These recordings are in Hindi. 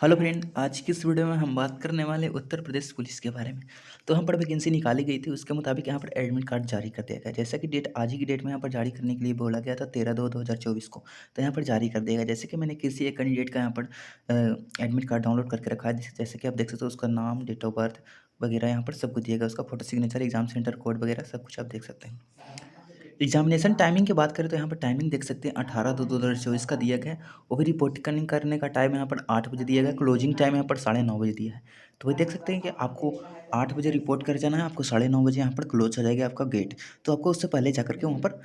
हेलो फ्रेंड, आज की इस वीडियो में हम बात करने वाले उत्तर प्रदेश पुलिस के बारे में। तो यहाँ पर वैकेंसी निकाली गई थी, उसके मुताबिक यहाँ पर एडमिट कार्ड जारी कर दिया गया। जैसा कि डेट आज ही की डेट में यहाँ पर जारी करने के लिए बोला गया था 13/2/2024 को। तो यहाँ पर जारी कर दिया गया। जैसे कि मैंने किसी एक कैंडिडेट का यहाँ पर एडमिट कार्ड डाउनलोड करके रखा है। जैसे कि आप देख सकते हो, उसका नाम, डेट ऑफ बर्थ वगैरह यहाँ पर सब कुछ दिया गया। उसका photo signature, exam centre code वगैरह सब कुछ आप देख सकते हैं। एग्जामिनेशन टाइमिंग की बात करें तो यहाँ पर टाइमिंग देख सकते हैं 18/2/2024 का दिया गया है। वो भी रिपोर्ट करने का टाइम यहाँ पर 8 बजे दिया गया है। क्लोजिंग टाइम यहाँ पर 9:30 बजे दिया है। तो वही देख सकते हैं कि आपको 8 बजे रिपोर्ट कर जाना है, आपको 9:30 बजे यहाँ पर क्लोज हो जाएगा आपका गेट। तो आपको उससे पहले जाकर के वहाँ पर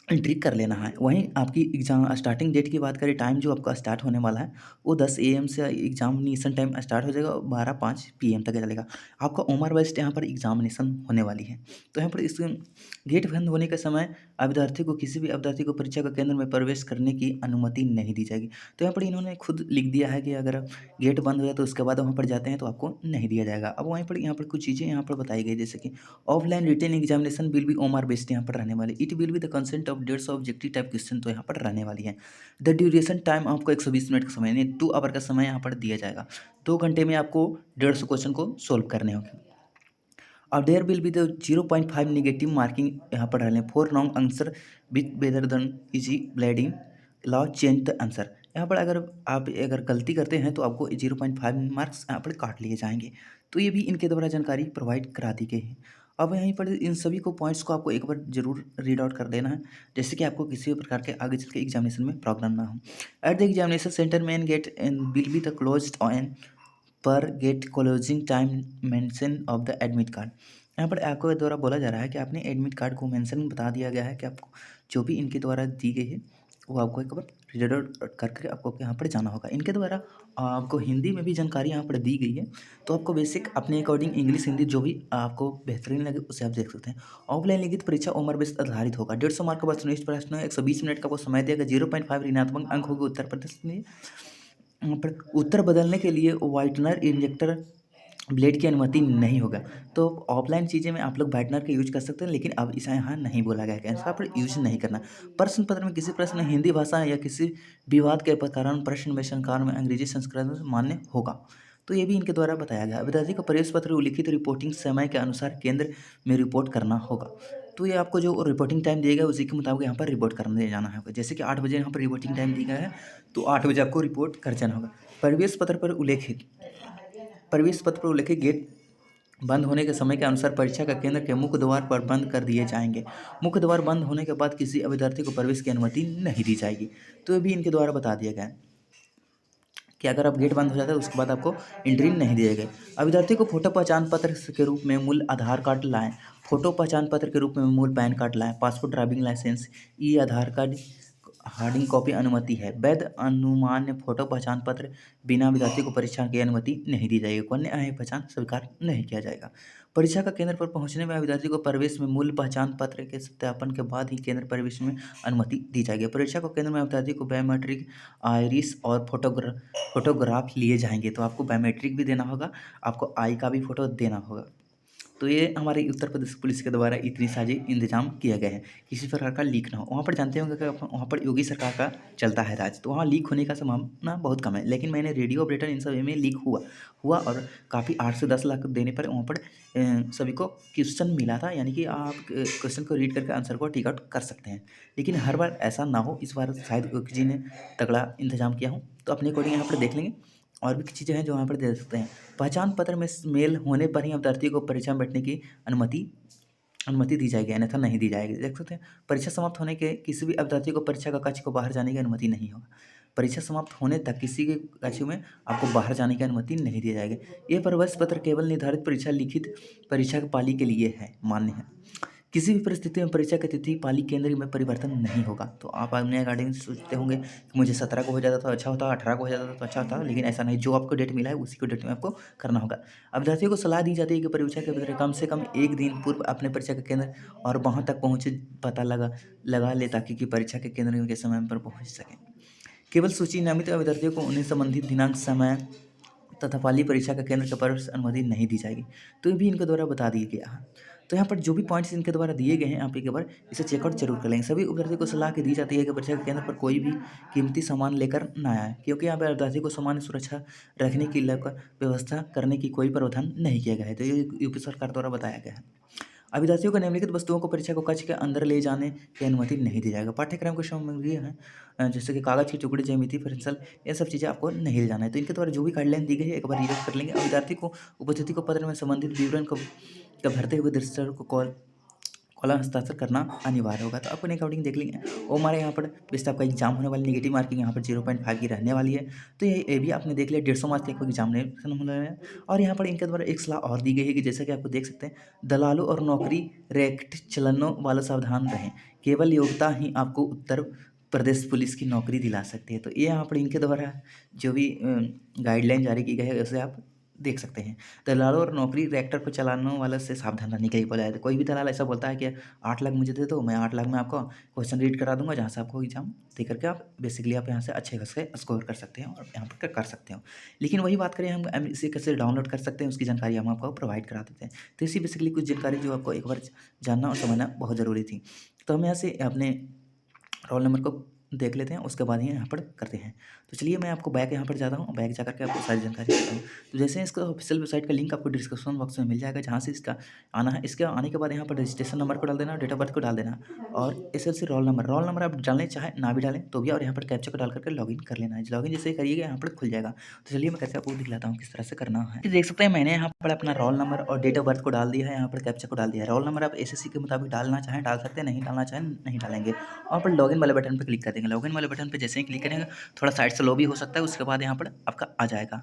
एंट्री कर लेना है। वहीं आपकी एग्ज़ाम स्टार्टिंग डेट की बात करें, टाइम जो आपका स्टार्ट होने वाला है वो 10 AM से एग्ज़ामिनेशन टाइम स्टार्ट हो जाएगा और 12:05 PM तक चलेगा। आपका उम्र बेस्ड यहाँ पर एग्ज़ामिनेशन होने वाली है। तो यहाँ पर इस गेट बंद होने के समय अभ्यर्थी को, किसी भी अभ्यर्थी को परीक्षा के केंद्र में प्रवेश करने की अनुमति नहीं दी जाएगी। तो यहाँ पर इन्होंने खुद लिख दिया है कि अगर आप गेट बंद हो जाए तो उसके बाद वहाँ पर जाते हैं तो आपको नहीं दिया जाएगा। अब वहीं पर यहाँ पर कुछ चीज़ें यहाँ पर बताई गई, जैसे कि offline written examination will be OMR based यहाँ पर रहने वाली। It will be the consist of 150 objective type question तो यहाँ पर रहने वाली है। द ड्यूरेशन टाइम आपको 120 मिनट का समय, यानी 2 आवर का समय यहाँ पर दिया जाएगा। 2 घंटे में आपको 150 क्वेश्चन को सोल्व करने होंगे। और there will be the 0.5 negative marking यहाँ पर रहने। 4 wrong answer with whether then easy bleeding law change the answer. यहाँ पर अगर आप गलती करते हैं तो आपको 0.5 मार्क्स यहाँ पर काट लिए जाएंगे। तो ये भी इनके द्वारा जानकारी प्रोवाइड करा दी गई है। अब यहीं पर इन सभी को पॉइंट्स को आपको एक बार जरूर रीड आउट कर देना है, जैसे कि आपको किसी भी प्रकार के आगे चल के एग्जामिनेशन में प्रॉब्लम ना हो। At the examination centre main gate and will be the closed on per gate closing time mention of the admit card. यहाँ पर आपको द्वारा बोला जा रहा है कि आपने एडमिट कार्ड को मेंशन बता दिया गया है कि आपको जो भी इनके द्वारा दी गई है वो आपको एक बार रीड आउट करके आपको यहाँ पर जाना होगा। इनके द्वारा आपको हिंदी में भी जानकारी यहाँ पर दी गई है। तो आपको बेसिक अपने अकॉर्डिंग इंग्लिश हिंदी जो भी आपको बेहतरीन लगे उसे आप देख सकते हैं। ऑफलाइन लिखित परीक्षा उम्र बेस्ड आधारित होगा। 150 मार्क का वस्तुनिष्ठ प्रश्न है। 120 मिनट का वो समय देगा। 0.5 ऋणात्मक अंक होगी उत्तर प्रदेश में। यहाँ पर उत्तर बदलने के लिए वाइटनर इंजेक्टर ब्लेड की अनुमति नहीं होगा। तो ऑफलाइन चीज़ें में आप लोग वाइटनर का यूज कर सकते हैं, लेकिन अब इसे यहाँ नहीं बोला गया है कि इसका पर यूज नहीं करना। प्रश्न पत्र में किसी प्रश्न हिंदी भाषा या किसी विवाद के कारण प्रश्न में शंकाओं में अंग्रेजी संस्करण मान्य होगा। तो ये भी इनके द्वारा बताया गया। विद्यार्थी को प्रवेश पत्र उल्लिखित रिपोर्टिंग समय के अनुसार केंद्र में रिपोर्ट करना होगा। तो ये आपको जो रिपोर्टिंग टाइम दिया गया उसी के मुताबिक यहाँ पर रिपोर्ट करने जाना है। जैसे कि 8 बजे यहाँ पर रिपोर्टिंग टाइम दिया गया है, तो 8 बजे आपको रिपोर्ट कर जाना होगा। प्रवेश पत्र पर उल्लेखित गेट बंद होने के समय के अनुसार परीक्षा का केंद्र के मुख्य द्वार पर बंद कर दिए जाएंगे। मुख्य द्वार बंद होने के बाद किसी अभ्यर्थी को प्रवेश की अनुमति नहीं दी जाएगी। तो ये भी इनके द्वारा बता दिया गया है कि अगर आप गेट बंद हो जाता है उसके बाद आपको एंट्री नहीं दिया गया। अभ्यर्थी को फोटो पहचान पत्र के रूप में मूल आधार कार्ड लाएं। फोटो पहचान पत्र के रूप में मूल पैन कार्ड लाएं। पासपोर्ट, ड्राइविंग लाइसेंस, ई आधार कार्ड हार्डिंग कॉपी अनुमति है। वैध अनुमान्य फोटो पहचान पत्र बिना विद्यार्थी को परीक्षा की अनुमति नहीं दी जाएगी। अन्य पहचान स्वीकार नहीं किया जाएगा। परीक्षा का केंद्र पर पहुंचने में विद्यार्थी को प्रवेश में मूल पहचान पत्र के सत्यापन के बाद ही केंद्र प्रवेश में अनुमति दी जाएगी। परीक्षा को केंद्र में विद्यार्थी को बायोमेट्रिक, आइरिस और फोटोग्राफ लिए जाएंगे। तो आपको बायोमेट्रिक भी देना होगा, आपको आई का भी फोटो देना होगा। तो ये हमारे उत्तर प्रदेश पुलिस के द्वारा इतनी सारी इंतजाम किया गया है, किसी प्रकार का लीक ना हो। वहाँ पर जानते होंगे कि वहाँ पर योगी सरकार का चलता है राज, तो वहाँ लीक होने का संभावना बहुत कम है। लेकिन मैंने रेडियो ऑपरेटर इन सभी में लीक हुआ और काफ़ी 8 से 10 लाख देने पर वहाँ पर सभी को क्वेश्चन मिला था, यानी कि आप क्वेश्चन को रीड करके आंसर को टिक आउट कर सकते हैं। लेकिन हर बार ऐसा ना हो, इस बार शायद योगी जी ने तगड़ा इंतजाम किया हो। तो अपने अकॉर्डिंग यहाँ पर देख लेंगे। और भी चीज़ें हैं जो यहाँ पर दे सकते हैं। पहचान पत्र में मेल होने पर ही अभ्यर्थी को परीक्षा में बैठने की अनुमति दी जाएगी, अन्यथा नहीं दी जाएगी। देख सकते हैं, परीक्षा समाप्त होने के किसी भी अभ्यर्थी को परीक्षा का कक्ष को बाहर जाने की अनुमति नहीं होगा। परीक्षा समाप्त होने तक किसी के कक्ष में आपको बाहर जाने की अनुमति नहीं दी जाएगी। ये प्रवेश पत्र केवल निर्धारित परीक्षा, लिखित परीक्षा की पाली के लिए है, मान्य है। किसी भी परिस्थिति में परीक्षा की तिथि पाली केंद्र में परिवर्तन नहीं होगा। तो आप अपने अकॉर्डिंग सोचते होंगे कि मुझे 17 को हो जाता तो अच्छा होता, 18 को हो जाता तो अच्छा होता, लेकिन ऐसा नहीं। जो आपको डेट मिला है उसी को डेट में आपको करना होगा। अभ्यर्थियों को सलाह दी जाती है कि परीक्षा के भीतर कम से कम 1 दिन पूर्व अपने परीक्षा के केंद्र और वहाँ तक पहुँचे पता लगा ले, ताकि कि परीक्षा के केंद्र के समय पर पहुँच सकें। केवल सूची नियमित अभ्यर्थियों को उन्हें संबंधित दिनांक, समय तथा पाली परीक्षा का केंद्र के प्रवेश अनुमति नहीं दी जाएगी। तो ये भी इनके द्वारा बता दिया गया है। तो यहाँ पर जो भी पॉइंट्स इनके द्वारा दिए गए हैं आप एक बार इसे चेकआउट जरूर कर लेंगे। सभी अभ्यर्थी को सलाह की दी जाती है कि परीक्षा के केंद्र पर कोई भी कीमती सामान लेकर ना आए, क्योंकि यहाँ पर अभ्यर्थी को सामान्य सुरक्षा रखने की व्यवस्था करने की कोई प्रावधान नहीं किया गया है। तो ये यूपी सरकार द्वारा बताया गया है। अभ्यर्थियों को निम्नलिखित वस्तुओं को परीक्षा को कक्ष के अंदर ले जाने की अनुमति नहीं दी जाएगा। पाठ्यक्रम की सामग्री है जैसे कि कागज की टुकड़ी, ज्यामिति, पेंसिल, ये सब चीज़ें आपको नहीं ले जाना है। तो इनके द्वारा जो भी गाइडलाइन दी गई है एक बार रीड कर लेंगे। विद्यार्थी को उपस्थिति को पत्र में संबंधित विवरण को भरते हुए रजिस्टर को कॉलम हस्ताक्षर करना अनिवार्य होगा। तो अपन अकाउंटिंग देख लेंगे। और हमारे यहाँ पर बेस्ट आपका एग्जाम होने वाली नेगेटिव मार्किंग यहाँ पर 0.5 की रहने वाली है। तो ये भी आपने देख लिया 150 मार्क्स का एग्जामिनेशन होने वाला है। और यहाँ पर इनके द्वारा एक सलाह और दी गई है कि जैसा कि आपको देख सकते हैं, दलालों और नौकरी रैकेट चलनों वाला सावधान रहें, केवल योग्यता ही आपको उत्तर प्रदेश पुलिस की नौकरी दिला सकती है। तो ये यहाँ पर इनके द्वारा जो भी गाइडलाइन जारी की गई है उसे आप देख सकते हैं। दलालों और नौकरी रैक्टर को चलाने वाले से सावधान रहने के लिए बोला है। तो कोई भी दलाल ऐसा बोलता है कि 8 लाख मुझे दे दो, मैं 8 लाख में आपको क्वेश्चन रीड करा दूंगा, जहाँ से आपको एग्जाम दे करके आप बेसिकली आप यहाँ से अच्छे खासे स्कोर कर सकते हैं और यहाँ पर कर सकते हो। लेकिन वही बात करें हम इसे कैसे डाउनलोड कर सकते हैं, उसकी जानकारी हम आपको प्रोवाइड करा देते हैं। तो इसी बेसिकली कुछ जानकारी जो आपको एक बार जानना और समझना बहुत ज़रूरी थी। तो हम यहाँ से अपने रोल नंबर को देख लेते हैं, उसके बाद ही यहाँ पर करते हैं। तो चलिए मैं आपको बैक यहाँ पर जाता हूँ, बैक जा करके आपको सारी जानकारी देता हूँ। तो जैसे इसका ऑफिशियल वेबसाइट का लिंक आपको डिस्क्रिप्शन बॉक्स में मिल जाएगा, जहाँ से इसका आना है। इसके आने के बाद यहाँ पर रजिस्ट्रेशन नंबर को डाल देना, डेट ऑफ बर्थ को डाल देना और एसएससी रोल नंबर आप डालने चाहें ना भी डालें तो भी, और यहाँ पर कैप्चा को डाल करके लॉगिन कर लेना है। लॉगिन जैसे ही करिएगा यहाँ पर खुल जाएगा। तो चलिए मैं करके आपको दिखलाता हूँ किस तरह से करना है। देख सकते हैं मैंने यहाँ पर अपना रोल नंबर और डेट ऑफ बर्थ को डाल दिया है, यहाँ पर कैप्चा को डाल दिया है। रोल नंबर आप एसएससी के मुताबिक डालना चाहें डाल सकते हैं, नहीं डालना चाहें नहीं डालेंगे। वहाँ पर लॉगिन वाले बटन पर क्लिक कर देंगे। लॉगिन वाले बटन पर जैसे ही क्लिक करेंगे थोड़ा साइड से लो भी हो सकता है, उसके बाद यहाँ पर आपका आ जाएगा।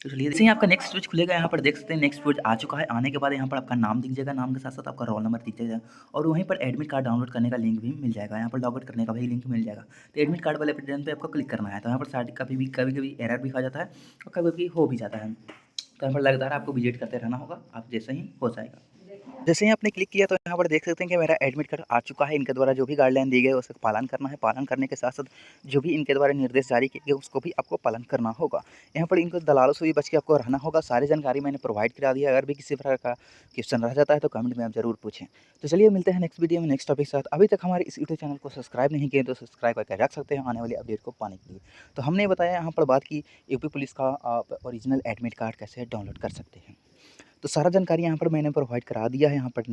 तो चलिए जैसे ही आपका नेक्स्ट पेज खुलेगा, यहाँ पर देख सकते हैं नेक्स्ट पेज आ चुका है। आने के बाद यहाँ पर आपका नाम दिख जाएगा, नाम के साथ साथ आपका रोल नंबर दिख जाएगा और वहीं पर एडमिट कार्ड डाउनलोड करने का लिंक भी मिल जाएगा। यहाँ पर लॉगआउट करने का भी लिंक मिल जाएगा। तो एडमिट कार्ड वाले बटन पे आपको क्लिक करना है। तो यहाँ पर साइड कभी कभी एरर भी आ जाता है और कभी कभी हो भी जाता है। तो यहाँ पर लगातार आपको विजिट करते रहना होगा, आप जैसे ही हो जाएगा। जैसे ही आपने क्लिक किया तो यहाँ पर देख सकते हैं कि मेरा एडमिट कार्ड आ चुका है। इनके द्वारा जो भी गाइडलाइन दी गई है उसका पालन करना है। पालन करने के साथ साथ जो भी इनके द्वारा निर्देश जारी किए गए उसको भी आपको पालन करना होगा। यहाँ पर इनको दलालों से भी बच के आपको रहना होगा। सारी जानकारी मैंने प्रोवाइड करा दी है। अगर भी किसी प्रकार का क्वेश्चन रह जाता है तो कमेंट में आप जरूर पूछें। तो चलिए मिलते हैं नेक्स्ट वीडियो में नेक्स्ट टॉपिक के साथ। अभी तक हमारे इस यूट्यूब चैनल को सब्सक्राइब नहीं किए तो सब्सक्राइब करके रख सकते हैं आने वाली अपडेट को पाने के लिए। तो हमने बताया यहाँ पर बात की यूपी पुलिस का आप ओरिजिनल एडमिट कार्ड कैसे डाउनलोड कर सकते हैं। तो सारा जानकारी यहाँ पर मैंने प्रोवाइड करा दिया है। यहाँ पर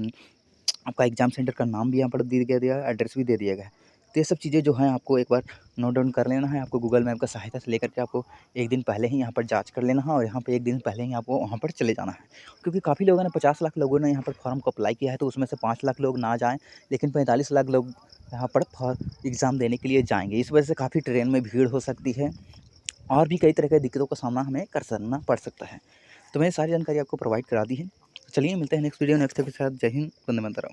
आपका एग्ज़ाम सेंटर का नाम भी यहाँ पर दिया गया है, एड्रेस भी दे दिया गया है। तो ये सब चीज़ें जो हैं आपको एक बार नोट डाउन कर लेना है। आपको गूगल मैप का सहायता से लेकर के आपको एक दिन पहले ही यहाँ पर जांच कर लेना है और यहाँ पे एक दिन पहले ही आपको वहाँ पर चले जाना है। क्योंकि काफ़ी लोगों ने 50 लाख लोगों ने यहाँ पर फॉर्म को अप्लाई किया है, तो उसमें से 5 लाख लोग ना जाएँ, लेकिन 45 लाख लोग यहाँ पर एग्ज़ाम देने के लिए जाएँगे। इस वजह से काफ़ी ट्रेन में भीड़ हो सकती है और भी कई तरह की दिक्कतों का सामना हमें करना पड़ सकता है। तो मैंने सारी जानकारी आपको प्रोवाइड करा दी है। चलिए मिलते हैं नेक्स्ट वीडियो नेक्स्ट के साथ। जय हिंद, वंदे मातरम।